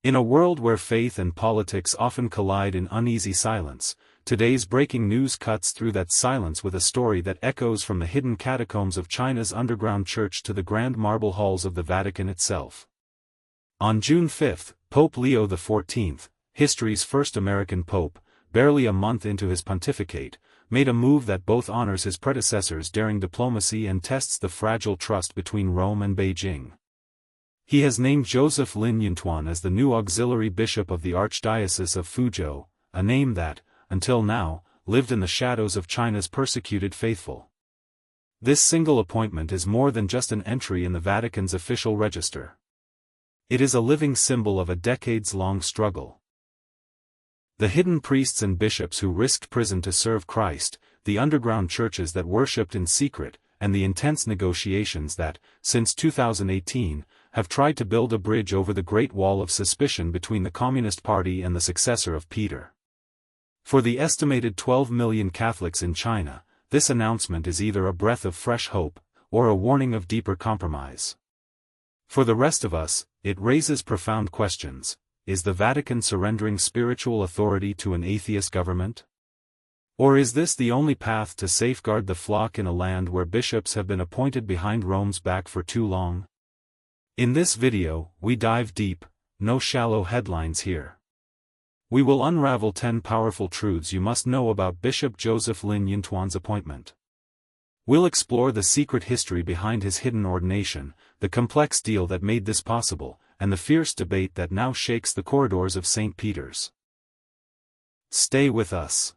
In a world where faith and politics often collide in uneasy silence, today's breaking news cuts through that silence with a story that echoes from the hidden catacombs of China's underground church to the grand marble halls of the Vatican itself. On June 5, Pope Leo XIV, history's first American pope, barely a month into his pontificate, made a move that both honors his predecessor's daring diplomacy and tests the fragile trust between Rome and Beijing. He has named Joseph Lin Yuntuan as the new auxiliary bishop of the Archdiocese of Fuzhou, a name that, until now, lived in the shadows of China's persecuted faithful. This single appointment is more than just an entry in the Vatican's official register. It is a living symbol of a decades-long struggle. The hidden priests and bishops who risked prison to serve Christ, the underground churches that worshipped in secret, and the intense negotiations that, since 2018, have tried to build a bridge over the Great Wall of Suspicion between the Communist Party and the successor of Peter. For the estimated 12 million Catholics in China, this announcement is either a breath of fresh hope, or a warning of deeper compromise. For the rest of us, it raises profound questions. Is the Vatican surrendering spiritual authority to an atheist government? Or is this the only path to safeguard the flock in a land where bishops have been appointed behind Rome's back for too long? In this video, we dive deep, no shallow headlines here. We will unravel 10 powerful truths you must know about Bishop Joseph Lin Yuntuan's appointment. We'll explore the secret history behind his hidden ordination, the complex deal that made this possible, and the fierce debate that now shakes the corridors of St. Peter's. Stay with us.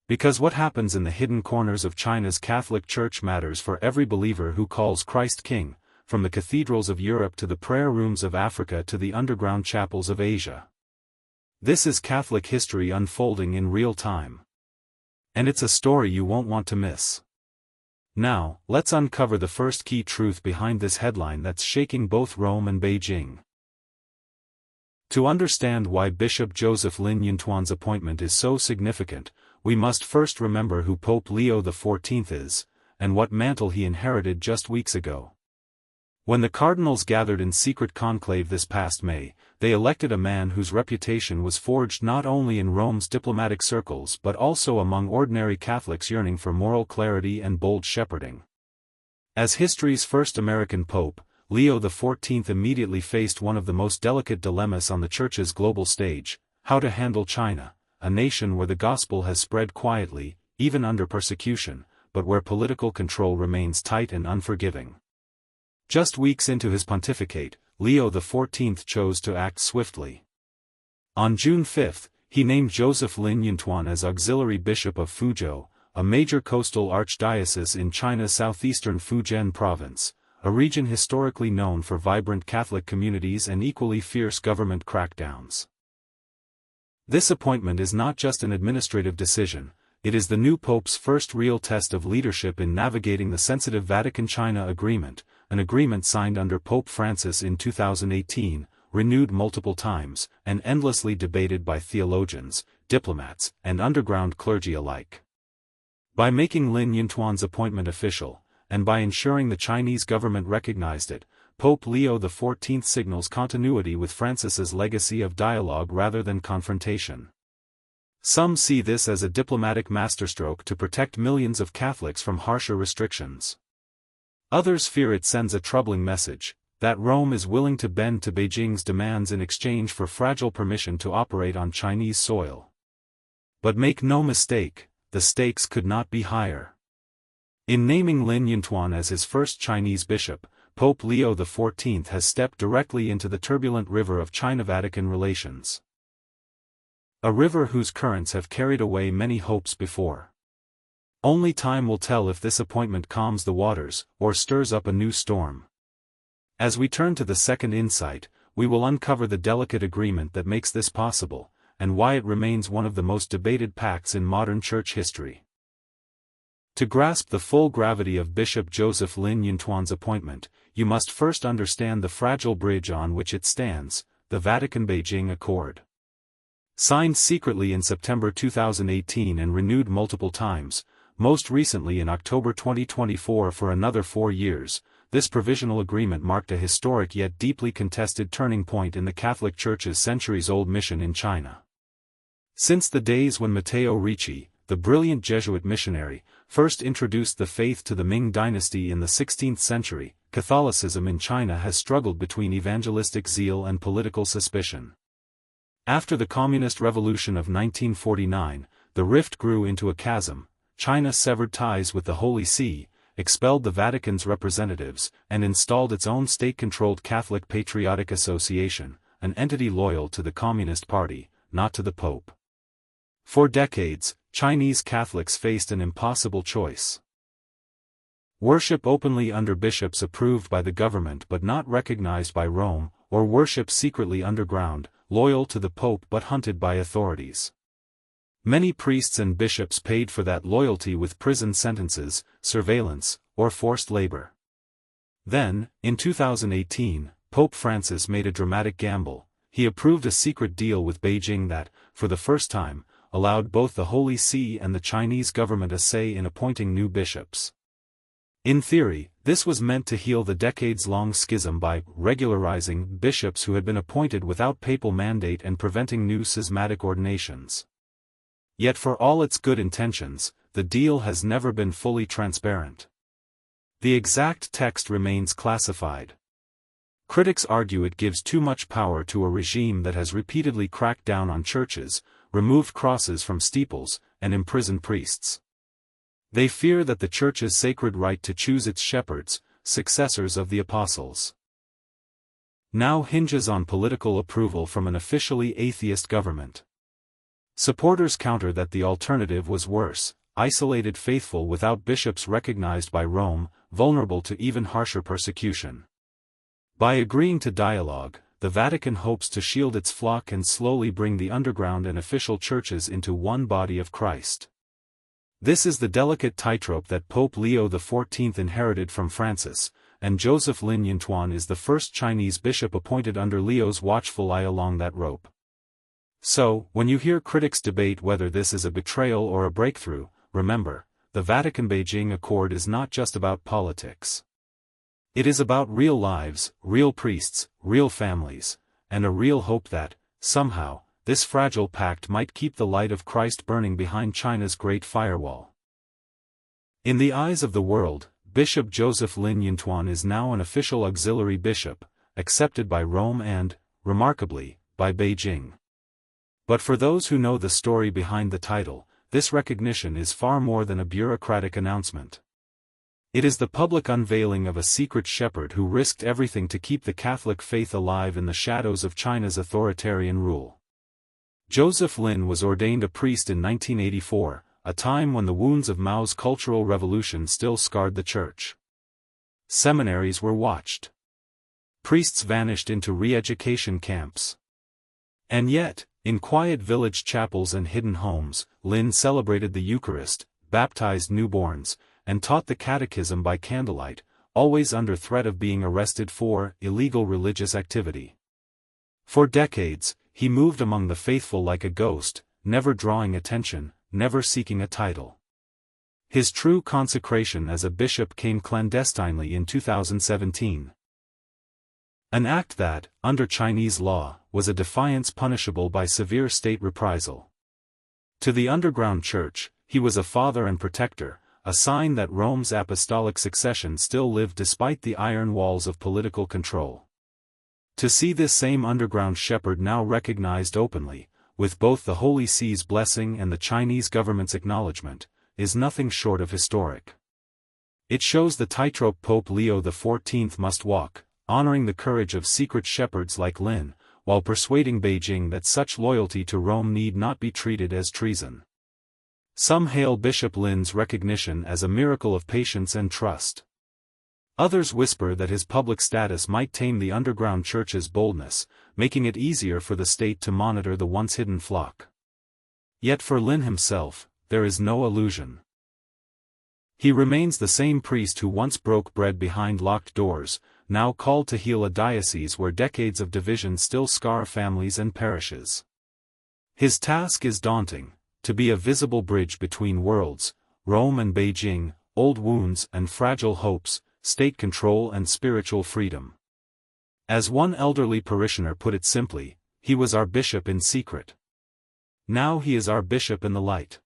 Because what happens in the hidden corners of China's Catholic Church matters for every believer who calls Christ King, from the cathedrals of Europe to the prayer rooms of Africa to the underground chapels of Asia. This is Catholic history unfolding in real time. And it's a story you won't want to miss. Now, let's uncover the first key truth behind this headline that's shaking both Rome and Beijing. To understand why Bishop Joseph Lin Yuntuan's appointment is so significant, we must first remember who Pope Leo XIV is, and what mantle he inherited just weeks ago. When the cardinals gathered in secret conclave this past May, they elected a man whose reputation was forged not only in Rome's diplomatic circles but also among ordinary Catholics yearning for moral clarity and bold shepherding. As history's first American pope, Leo XIV immediately faced one of the most delicate dilemmas on the Church's global stage: how to handle China, a nation where the gospel has spread quietly, even under persecution, but where political control remains tight and unforgiving. Just weeks into his pontificate, Leo XIV chose to act swiftly. On June 5, he named Joseph Lin Yuntuan as auxiliary bishop of Fuzhou, a major coastal archdiocese in China's southeastern Fujian province, a region historically known for vibrant Catholic communities and equally fierce government crackdowns. This appointment is not just an administrative decision, it is the new pope's first real test of leadership in navigating the sensitive Vatican-China agreement, an agreement signed under Pope Francis in 2018, renewed multiple times, and endlessly debated by theologians, diplomats, and underground clergy alike. By making Lin Yuntuan's appointment official, and by ensuring the Chinese government recognized it, Pope Leo XIV signals continuity with Francis's legacy of dialogue rather than confrontation. Some see this as a diplomatic masterstroke to protect millions of Catholics from harsher restrictions. Others fear it sends a troubling message, that Rome is willing to bend to Beijing's demands in exchange for fragile permission to operate on Chinese soil. But make no mistake, the stakes could not be higher. In naming Lin Yuntuan as his first Chinese bishop, Pope Leo XIV has stepped directly into the turbulent river of China-Vatican relations. A river whose currents have carried away many hopes before. Only time will tell if this appointment calms the waters, or stirs up a new storm. As we turn to the second insight, we will uncover the delicate agreement that makes this possible, and why it remains one of the most debated pacts in modern church history. To grasp the full gravity of Bishop Joseph Lin Yuntuan's appointment, you must first understand the fragile bridge on which it stands, the Vatican-Beijing Accord. Signed secretly in September 2018 and renewed multiple times, most recently in October 2024 for another 4 years, this provisional agreement marked a historic yet deeply contested turning point in the Catholic Church's centuries-old mission in China. Since the days when Matteo Ricci, the brilliant Jesuit missionary, first introduced the faith to the Ming dynasty in the 16th century, Catholicism in China has struggled between evangelistic zeal and political suspicion. After the Communist Revolution of 1949, the rift grew into a chasm. China severed ties with the Holy See, expelled the Vatican's representatives, and installed its own state-controlled Catholic Patriotic Association, an entity loyal to the Communist Party, not to the Pope. For decades, Chinese Catholics faced an impossible choice. Worship openly under bishops approved by the government but not recognized by Rome, or worship secretly underground, loyal to the Pope but hunted by authorities. Many priests and bishops paid for that loyalty with prison sentences, surveillance, or forced labor. Then, in 2018, Pope Francis made a dramatic gamble. He approved a secret deal with Beijing that, for the first time, allowed both the Holy See and the Chinese government a say in appointing new bishops. In theory, this was meant to heal the decades-long schism by regularizing bishops who had been appointed without papal mandate and preventing new schismatic ordinations. Yet for all its good intentions, the deal has never been fully transparent. The exact text remains classified. Critics argue it gives too much power to a regime that has repeatedly cracked down on churches, removed crosses from steeples, and imprisoned priests. They fear that the Church's sacred right to choose its shepherds, successors of the apostles, now hinges on political approval from an officially atheist government. Supporters counter that the alternative was worse: isolated faithful without bishops recognized by Rome, vulnerable to even harsher persecution. By agreeing to dialogue, the Vatican hopes to shield its flock and slowly bring the underground and official churches into one body of Christ. This is the delicate tightrope that Pope Leo XIV inherited from Francis, and Joseph Lin Yuntuan is the first Chinese bishop appointed under Leo's watchful eye along that rope. So, when you hear critics debate whether this is a betrayal or a breakthrough, remember, the Vatican-Beijing Accord is not just about politics. It is about real lives, real priests, real families, and a real hope that, somehow, this fragile pact might keep the light of Christ burning behind China's great firewall. In the eyes of the world, Bishop Joseph Lin Yuntuan is now an official auxiliary bishop, accepted by Rome and, remarkably, by Beijing. But for those who know the story behind the title, this recognition is far more than a bureaucratic announcement. It is the public unveiling of a secret shepherd who risked everything to keep the Catholic faith alive in the shadows of China's authoritarian rule. Joseph Lin was ordained a priest in 1984, a time when the wounds of Mao's Cultural Revolution still scarred the church. Seminaries were watched. Priests vanished into re-education camps. And yet, in quiet village chapels and hidden homes, Lin celebrated the Eucharist, baptized newborns, and taught the catechism by candlelight, always under threat of being arrested for illegal religious activity. For decades, he moved among the faithful like a ghost, never drawing attention, never seeking a title. His true consecration as a bishop came clandestinely in 2017. An act that, under Chinese law, was a defiance punishable by severe state reprisal. To the underground church, he was a father and protector, a sign that Rome's apostolic succession still lived despite the iron walls of political control. To see this same underground shepherd now recognized openly, with both the Holy See's blessing and the Chinese government's acknowledgement, is nothing short of historic. It shows the tightrope Pope Leo XIV must walk, honoring the courage of secret shepherds like Lin, while persuading Beijing that such loyalty to Rome need not be treated as treason. Some hail Bishop Lin's recognition as a miracle of patience and trust. Others whisper that his public status might tame the underground church's boldness, making it easier for the state to monitor the once hidden flock. Yet for Lin himself, there is no illusion. He remains the same priest who once broke bread behind locked doors, now called to heal a diocese where decades of division still scar families and parishes. His task is daunting: to be a visible bridge between worlds, Rome and Beijing, old wounds and fragile hopes, state control and spiritual freedom. As one elderly parishioner put it simply, he was our bishop in secret. Now he is our bishop in the light.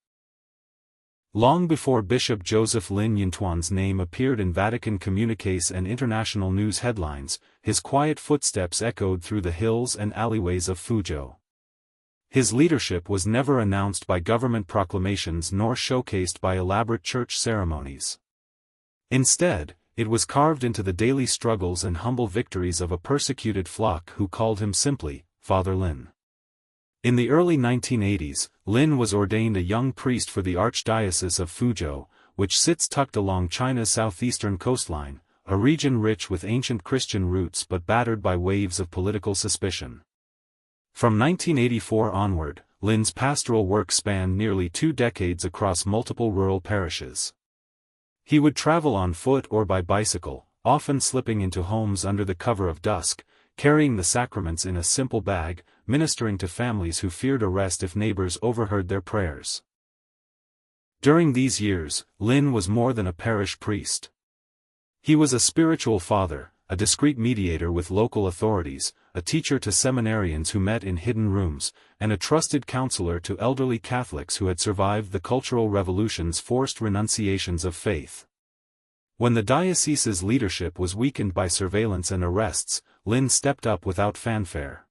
Long before Bishop Joseph Lin Yuntuan's name appeared in Vatican communiques and international news headlines, his quiet footsteps echoed through the hills and alleyways of Fuzhou. His leadership was never announced by government proclamations nor showcased by elaborate church ceremonies. Instead, it was carved into the daily struggles and humble victories of a persecuted flock who called him simply, Father Lin. In the early 1980s, Lin was ordained a young priest for the Archdiocese of Fuzhou, which sits tucked along China's southeastern coastline, a region rich with ancient Christian roots but battered by waves of political suspicion. From 1984 onward, Lin's pastoral work spanned nearly 2 decades across multiple rural parishes. He would travel on foot or by bicycle, often slipping into homes under the cover of dusk, carrying the sacraments in a simple bag, ministering to families who feared arrest if neighbors overheard their prayers. During these years, Lin was more than a parish priest. He was a spiritual father, a discreet mediator with local authorities, a teacher to seminarians who met in hidden rooms, and a trusted counselor to elderly Catholics who had survived the Cultural Revolution's forced renunciations of faith. When the diocese's leadership was weakened by surveillance and arrests, Lin stepped up without fanfare.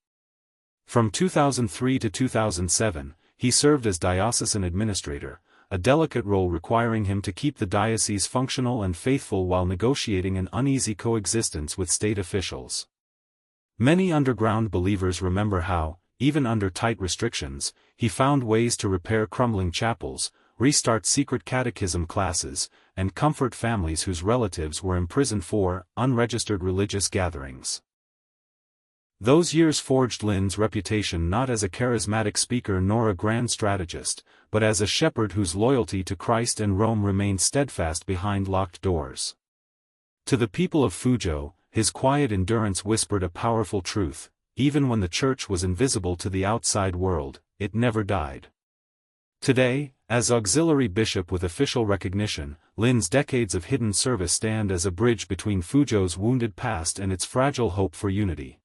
From 2003 to 2007, he served as diocesan administrator, a delicate role requiring him to keep the diocese functional and faithful while negotiating an uneasy coexistence with state officials. Many underground believers remember how, even under tight restrictions, he found ways to repair crumbling chapels, restart secret catechism classes, and comfort families whose relatives were imprisoned for unregistered religious gatherings. Those years forged Lin's reputation not as a charismatic speaker nor a grand strategist, but as a shepherd whose loyalty to Christ and Rome remained steadfast behind locked doors. To the people of Fuzhou, his quiet endurance whispered a powerful truth: even when the church was invisible to the outside world, it never died. Today, as auxiliary bishop with official recognition, Lin's decades of hidden service stand as a bridge between Fuzhou's wounded past and its fragile hope for unity.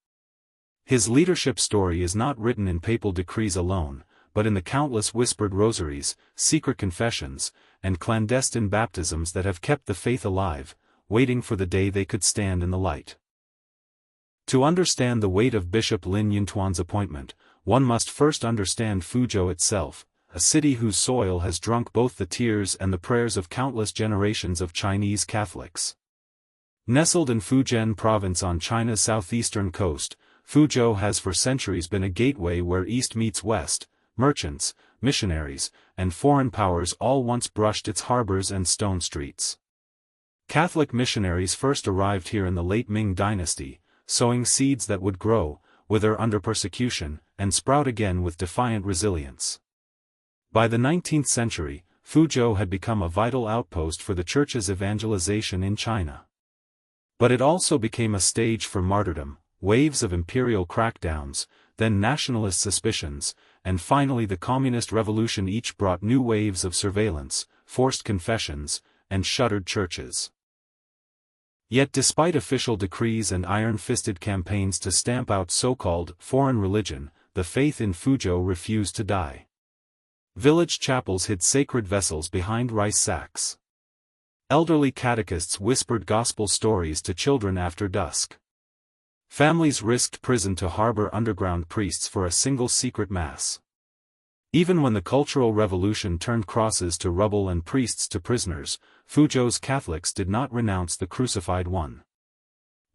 His leadership story is not written in papal decrees alone, but in the countless whispered rosaries, secret confessions, and clandestine baptisms that have kept the faith alive, waiting for the day they could stand in the light. To understand the weight of Bishop Lin Yuntuan's appointment, one must first understand Fuzhou itself, a city whose soil has drunk both the tears and the prayers of countless generations of Chinese Catholics. Nestled in Fujian province on China's southeastern coast, Fuzhou has for centuries been a gateway where East meets West, merchants, missionaries, and foreign powers all once brushed its harbors and stone streets. Catholic missionaries first arrived here in the late Ming dynasty, sowing seeds that would grow, wither under persecution, and sprout again with defiant resilience. By the 19th century, Fuzhou had become a vital outpost for the Church's evangelization in China. But it also became a stage for martyrdom, waves of imperial crackdowns, then nationalist suspicions, and finally the Communist Revolution. Each brought new waves of surveillance, forced confessions, and shuttered churches. Yet despite official decrees and iron-fisted campaigns to stamp out so-called foreign religion, the faith in Fuzhou refused to die. Village chapels hid sacred vessels behind rice sacks. Elderly catechists whispered gospel stories to children after dusk. Families risked prison to harbor underground priests for a single secret mass. Even when the Cultural Revolution turned crosses to rubble and priests to prisoners, Fuzhou's Catholics did not renounce the crucified one.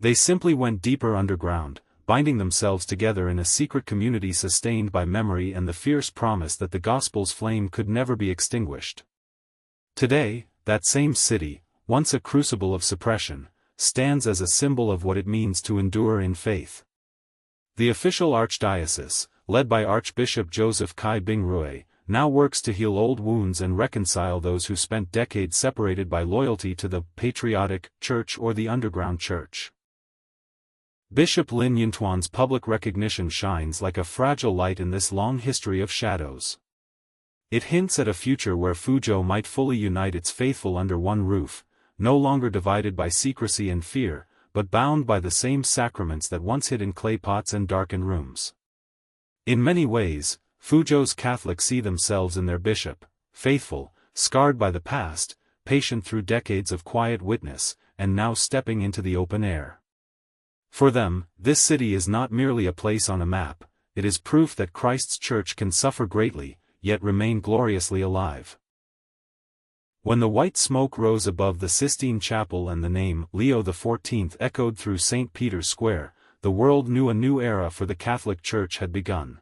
They simply went deeper underground, binding themselves together in a secret community sustained by memory and the fierce promise that the gospel's flame could never be extinguished. Today, that same city, once a crucible of suppression, stands as a symbol of what it means to endure in faith. The official archdiocese, led by Archbishop Joseph Kai-Bing-Rui, now works to heal old wounds and reconcile those who spent decades separated by loyalty to the patriotic church or the underground church. Bishop Lin Yuntuan's public recognition shines like a fragile light in this long history of shadows. It hints at a future where Fuzhou might fully unite its faithful under one roof, no longer divided by secrecy and fear, but bound by the same sacraments that once hid in clay pots and darkened rooms. In many ways, Fuzhou's Catholics see themselves in their bishop, faithful, scarred by the past, patient through decades of quiet witness, and now stepping into the open air. For them, this city is not merely a place on a map, it is proof that Christ's Church can suffer greatly, yet remain gloriously alive. When the white smoke rose above the Sistine Chapel and the name Leo XIV echoed through St. Peter's Square, the world knew a new era for the Catholic Church had begun.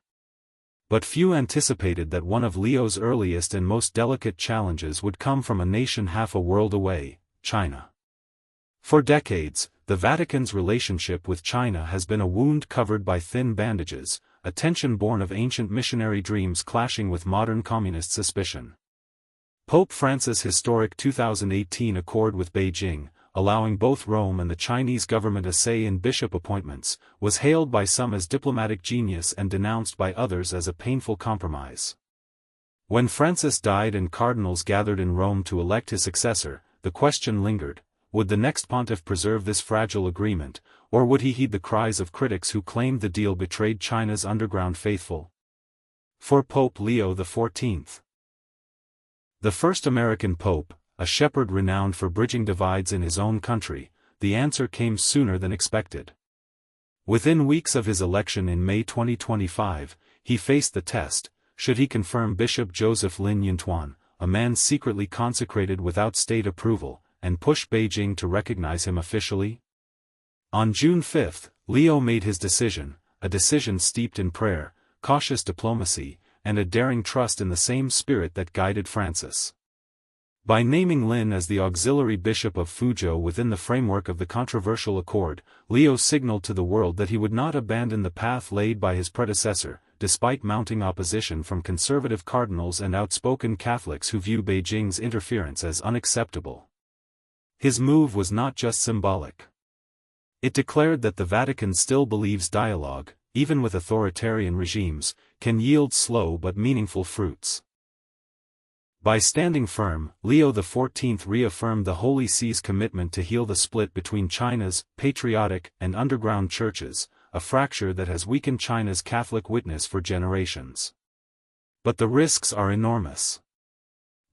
But few anticipated that one of Leo's earliest and most delicate challenges would come from a nation half a world away, China. For decades, the Vatican's relationship with China has been a wound covered by thin bandages, a tension born of ancient missionary dreams clashing with modern communist suspicion. Pope Francis' historic 2018 accord with Beijing, allowing both Rome and the Chinese government a say in bishop appointments, was hailed by some as diplomatic genius and denounced by others as a painful compromise. When Francis died and cardinals gathered in Rome to elect his successor, the question lingered: would the next pontiff preserve this fragile agreement, or would he heed the cries of critics who claimed the deal betrayed China's underground faithful? For Pope Leo XIV, the first American pope, a shepherd renowned for bridging divides in his own country, the answer came sooner than expected. Within weeks of his election in May 2025, he faced the test: should he confirm Bishop Joseph Lin Yuntuan, a man secretly consecrated without state approval, and push Beijing to recognize him officially? On June 5, Leo made his decision, a decision steeped in prayer, cautious diplomacy, and a daring trust in the same spirit that guided Francis. By naming Lin as the auxiliary bishop of Fuzhou within the framework of the controversial accord, Leo signaled to the world that he would not abandon the path laid by his predecessor, despite mounting opposition from conservative cardinals and outspoken Catholics who view Beijing's interference as unacceptable. His move was not just symbolic. It declared that the Vatican still believes dialogue, even with authoritarian regimes, can yield slow but meaningful fruits. By standing firm, Leo XIV reaffirmed the Holy See's commitment to heal the split between China's patriotic and underground churches, a fracture that has weakened China's Catholic witness for generations. But the risks are enormous.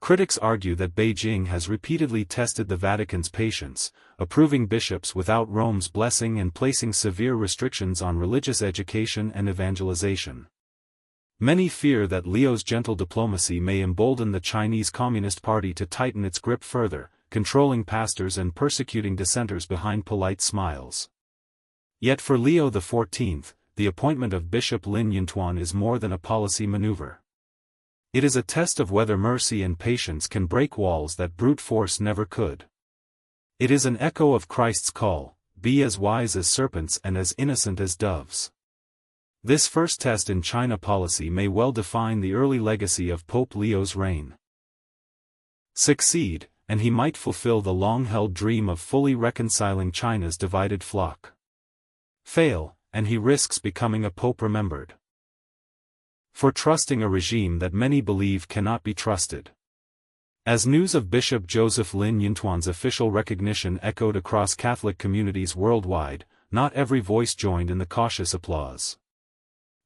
Critics argue that Beijing has repeatedly tested the Vatican's patience, approving bishops without Rome's blessing and placing severe restrictions on religious education and evangelization. Many fear that Leo's gentle diplomacy may embolden the Chinese Communist Party to tighten its grip further, controlling pastors and persecuting dissenters behind polite smiles. Yet for Leo XIV, the appointment of Bishop Lin Yuntuan is more than a policy maneuver. It is a test of whether mercy and patience can break walls that brute force never could. It is an echo of Christ's call: be as wise as serpents and as innocent as doves. This first test in China policy may well define the early legacy of Pope Leo's reign. Succeed, and he might fulfill the long-held dream of fully reconciling China's divided flock. Fail, and he risks becoming a pope remembered for trusting a regime that many believe cannot be trusted. As news of Bishop Joseph Lin Yuntuan's official recognition echoed across Catholic communities worldwide, not every voice joined in the cautious applause.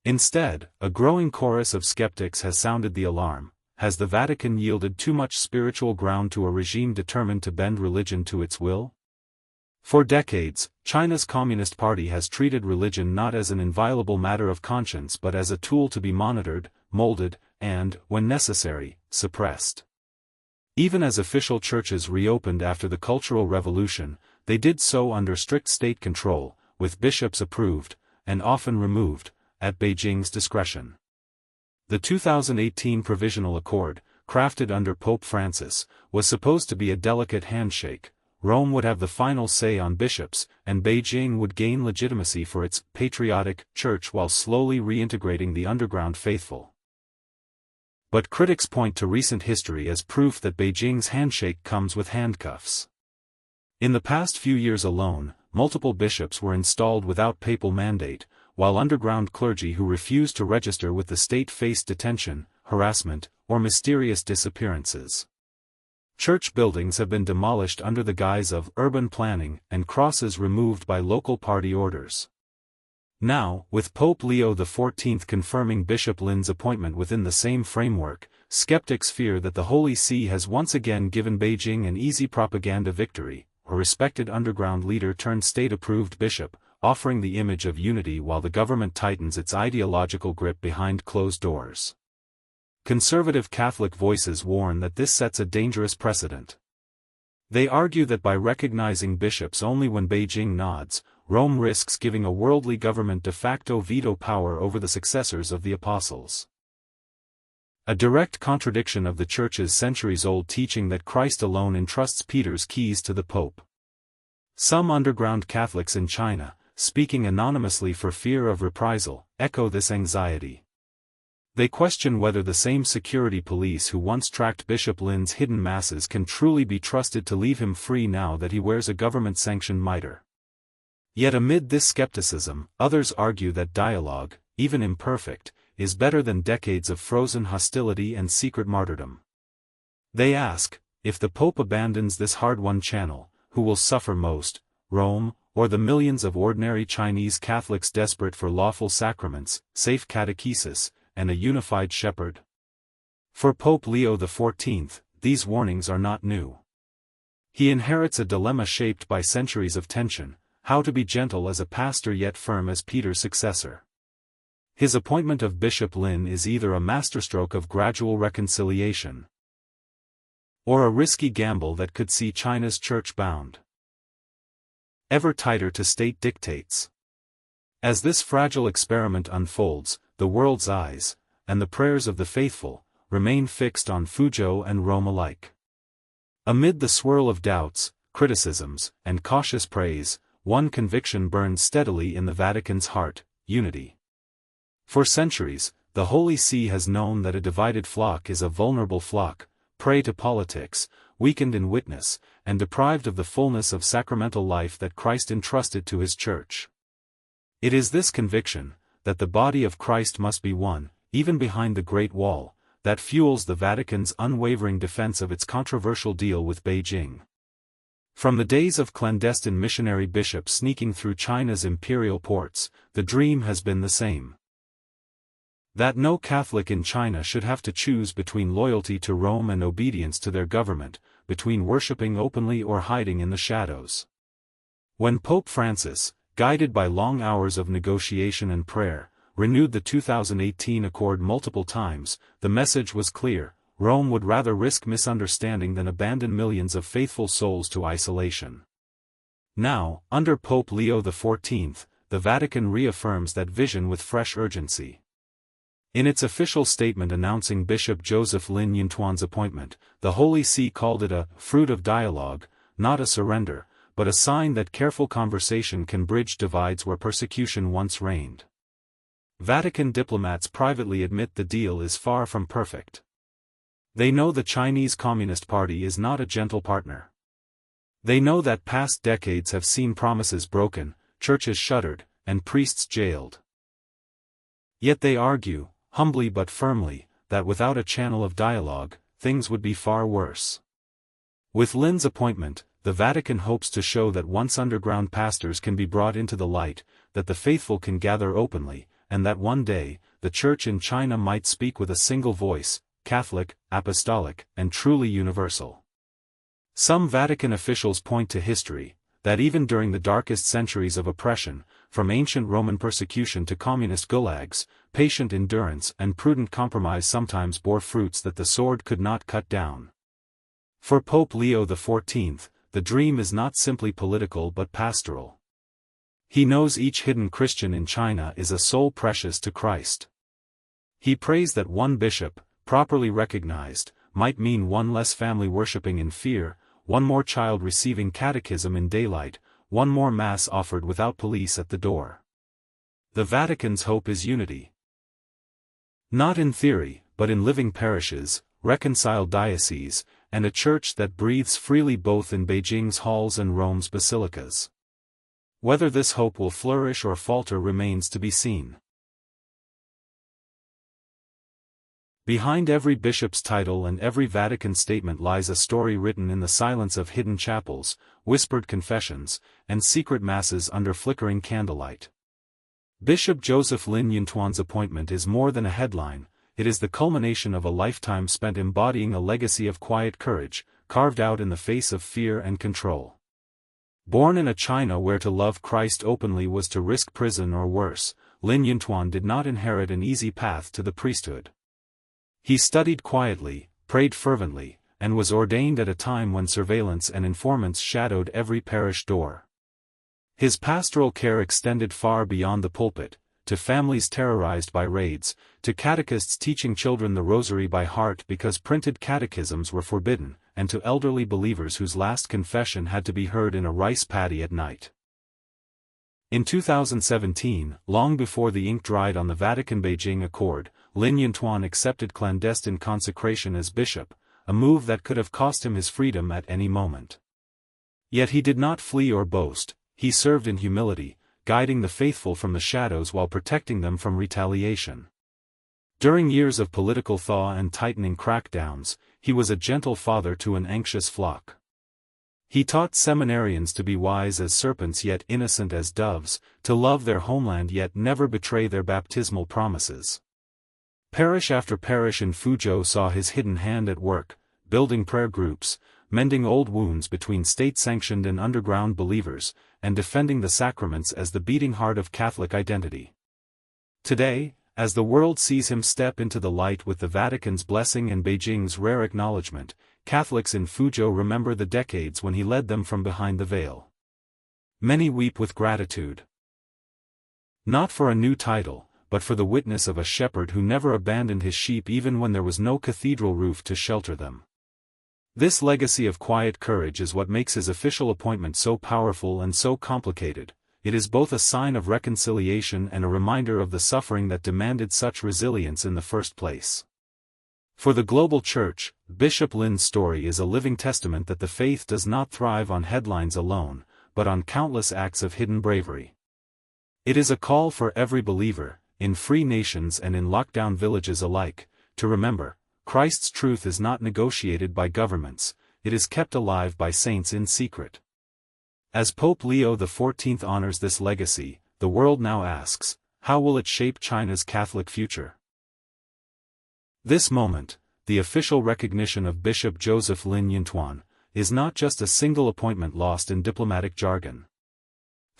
Instead, a growing chorus of skeptics has sounded the alarm: has the Vatican yielded too much spiritual ground to a regime determined to bend religion to its will? For decades, China's Communist Party has treated religion not as an inviolable matter of conscience but as a tool to be monitored, molded, and, when necessary, suppressed. Even as official churches reopened after the Cultural Revolution, they did so under strict state control, with bishops approved, and often removed, at Beijing's discretion. The 2018 Provisional Accord, crafted under Pope Francis, was supposed to be a delicate handshake. Rome would have the final say on bishops, and Beijing would gain legitimacy for its patriotic church while slowly reintegrating the underground faithful. But critics point to recent history as proof that Beijing's handshake comes with handcuffs. In the past few years alone, multiple bishops were installed without papal mandate, while underground clergy who refused to register with the state faced detention, harassment, or mysterious disappearances. Church buildings have been demolished under the guise of urban planning and crosses removed by local party orders. Now, with Pope Leo XIV confirming Bishop Lin's appointment within the same framework, skeptics fear that the Holy See has once again given Beijing an easy propaganda victory, a respected underground leader turned state-approved bishop, offering the image of unity while the government tightens its ideological grip behind closed doors. Conservative Catholic voices warn that this sets a dangerous precedent. They argue that by recognizing bishops only when Beijing nods, Rome risks giving a worldly government de facto veto power over the successors of the apostles. A direct contradiction of the Church's centuries-old teaching that Christ alone entrusts Peter's keys to the Pope. Some underground Catholics in China, speaking anonymously for fear of reprisal, echo this anxiety. They question whether the same security police who once tracked Bishop Lin's hidden masses can truly be trusted to leave him free now that he wears a government-sanctioned mitre. Yet amid this skepticism, others argue that dialogue, even imperfect, is better than decades of frozen hostility and secret martyrdom. They ask, if the Pope abandons this hard-won channel, who will suffer most, Rome, or the millions of ordinary Chinese Catholics desperate for lawful sacraments, safe catechesis, and a unified shepherd? For Pope Leo XIV, these warnings are not new. He inherits a dilemma shaped by centuries of tension: how to be gentle as a pastor yet firm as Peter's successor. His appointment of Bishop Lin is either a masterstroke of gradual reconciliation or a risky gamble that could see China's church bound ever tighter to state dictates. As this fragile experiment unfolds, the world's eyes, and the prayers of the faithful, remain fixed on Fuzhou and Rome alike. Amid the swirl of doubts, criticisms, and cautious praise, one conviction burns steadily in the Vatican's heart: unity. For centuries, the Holy See has known that a divided flock is a vulnerable flock, prey to politics, weakened in witness, and deprived of the fullness of sacramental life that Christ entrusted to His Church. It is this conviction, that the body of Christ must be one, even behind the Great Wall, that fuels the Vatican's unwavering defense of its controversial deal with Beijing. From the days of clandestine missionary bishops sneaking through China's imperial ports, the dream has been the same: that no Catholic in China should have to choose between loyalty to Rome and obedience to their government, between worshipping openly or hiding in the shadows. When Pope Francis, guided by long hours of negotiation and prayer, renewed the 2018 accord multiple times, the message was clear: Rome would rather risk misunderstanding than abandon millions of faithful souls to isolation. Now, under Pope Leo XIV, the Vatican reaffirms that vision with fresh urgency. In its official statement announcing Bishop Joseph Lin Yuntuan's appointment, the Holy See called it a fruit of dialogue, not a surrender, but a sign that careful conversation can bridge divides where persecution once reigned. Vatican diplomats privately admit the deal is far from perfect. They know the Chinese Communist Party is not a gentle partner. They know that past decades have seen promises broken, churches shuttered, and priests jailed. Yet they argue, humbly but firmly, that without a channel of dialogue, things would be far worse. With Lin's appointment, the Vatican hopes to show that once underground pastors can be brought into the light, that the faithful can gather openly, and that one day, the Church in China might speak with a single voice: Catholic, apostolic, and truly universal. Some Vatican officials point to history, that even during the darkest centuries of oppression, from ancient Roman persecution to communist gulags, patient endurance and prudent compromise sometimes bore fruits that the sword could not cut down. For Pope Leo XIV, the dream is not simply political but pastoral. He knows each hidden Christian in China is a soul precious to Christ. He prays that one bishop, properly recognized, might mean one less family worshipping in fear, one more child receiving catechism in daylight, one more mass offered without police at the door. The Vatican's hope is unity. Not in theory, but in living parishes, reconciled dioceses, and a church that breathes freely both in Beijing's halls and Rome's basilicas. Whether this hope will flourish or falter remains to be seen. Behind every bishop's title and every Vatican statement lies a story written in the silence of hidden chapels, whispered confessions, and secret masses under flickering candlelight. Bishop Joseph Lin Yuntuan's appointment is more than a headline, it is the culmination of a lifetime spent embodying a legacy of quiet courage, carved out in the face of fear and control. Born in a China where to love Christ openly was to risk prison or worse, Lin Yuntuan did not inherit an easy path to the priesthood. He studied quietly, prayed fervently, and was ordained at a time when surveillance and informants shadowed every parish door. His pastoral care extended far beyond the pulpit, to families terrorized by raids, to catechists teaching children the rosary by heart because printed catechisms were forbidden, and to elderly believers whose last confession had to be heard in a rice paddy at night. In 2017, long before the ink dried on the Vatican-Beijing Accord, Lin Yuntuan accepted clandestine consecration as bishop, a move that could have cost him his freedom at any moment. Yet he did not flee or boast, he served in humility, guiding the faithful from the shadows while protecting them from retaliation. During years of political thaw and tightening crackdowns, he was a gentle father to an anxious flock. He taught seminarians to be wise as serpents yet innocent as doves, to love their homeland yet never betray their baptismal promises. Parish after parish in Fuzhou saw his hidden hand at work, building prayer groups, mending old wounds between state-sanctioned and underground believers, and defending the sacraments as the beating heart of Catholic identity. Today, as the world sees him step into the light with the Vatican's blessing and Beijing's rare acknowledgement, Catholics in Fuzhou remember the decades when he led them from behind the veil. Many weep with gratitude. Not for a new title, but for the witness of a shepherd who never abandoned his sheep even when there was no cathedral roof to shelter them. This legacy of quiet courage is what makes his official appointment so powerful and so complicated. It is both a sign of reconciliation and a reminder of the suffering that demanded such resilience in the first place. For the global church, Bishop Lin's story is a living testament that the faith does not thrive on headlines alone, but on countless acts of hidden bravery. It is a call for every believer, in free nations and in lockdown villages alike, to remember, Christ's truth is not negotiated by governments, it is kept alive by saints in secret. As Pope Leo XIV honors this legacy, the world now asks, how will it shape China's Catholic future? This moment, the official recognition of Bishop Joseph Lin Yuntuan, is not just a single appointment lost in diplomatic jargon.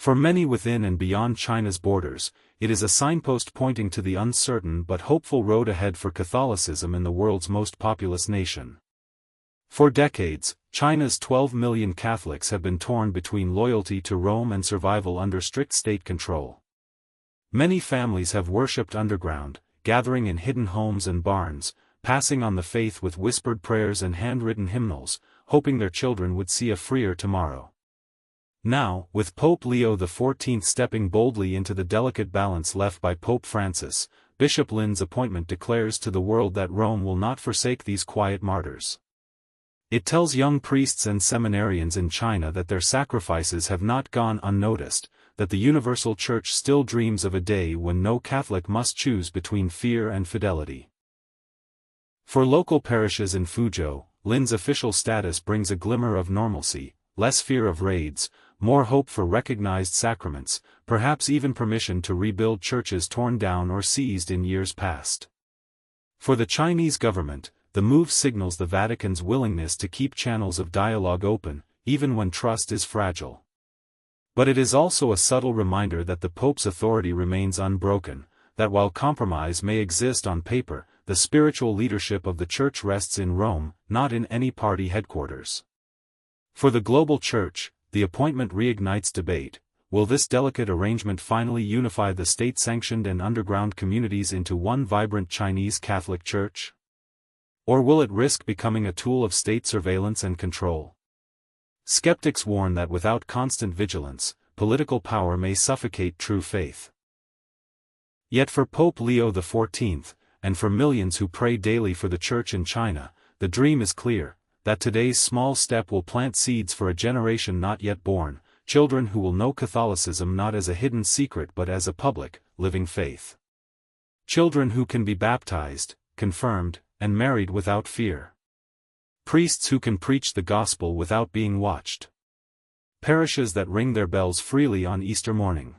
For many within and beyond China's borders, it is a signpost pointing to the uncertain but hopeful road ahead for Catholicism in the world's most populous nation. For decades, China's 12 million Catholics have been torn between loyalty to Rome and survival under strict state control. Many families have worshipped underground, gathering in hidden homes and barns, passing on the faith with whispered prayers and handwritten hymnals, hoping their children would see a freer tomorrow. Now, with Pope Leo XIV stepping boldly into the delicate balance left by Pope Francis, Bishop Lin's appointment declares to the world that Rome will not forsake these quiet martyrs. It tells young priests and seminarians in China that their sacrifices have not gone unnoticed, that the universal church still dreams of a day when no Catholic must choose between fear and fidelity. For local parishes in Fuzhou, Lin's official status brings a glimmer of normalcy, less fear of raids, more hope for recognized sacraments, perhaps even permission to rebuild churches torn down or seized in years past. For the Chinese government, the move signals the Vatican's willingness to keep channels of dialogue open, even when trust is fragile. But it is also a subtle reminder that the Pope's authority remains unbroken, that while compromise may exist on paper, the spiritual leadership of the Church rests in Rome, not in any party headquarters. For the global Church, the appointment reignites debate. Will this delicate arrangement finally unify the state-sanctioned and underground communities into one vibrant Chinese Catholic Church? Or will it risk becoming a tool of state surveillance and control? Skeptics warn that without constant vigilance, political power may suffocate true faith. Yet for Pope Leo XIV, and for millions who pray daily for the Church in China, the dream is clear, that today's small step will plant seeds for a generation not yet born, children who will know Catholicism not as a hidden secret but as a public, living faith. Children who can be baptized, confirmed, and married without fear. Priests who can preach the gospel without being watched. Parishes that ring their bells freely on Easter morning.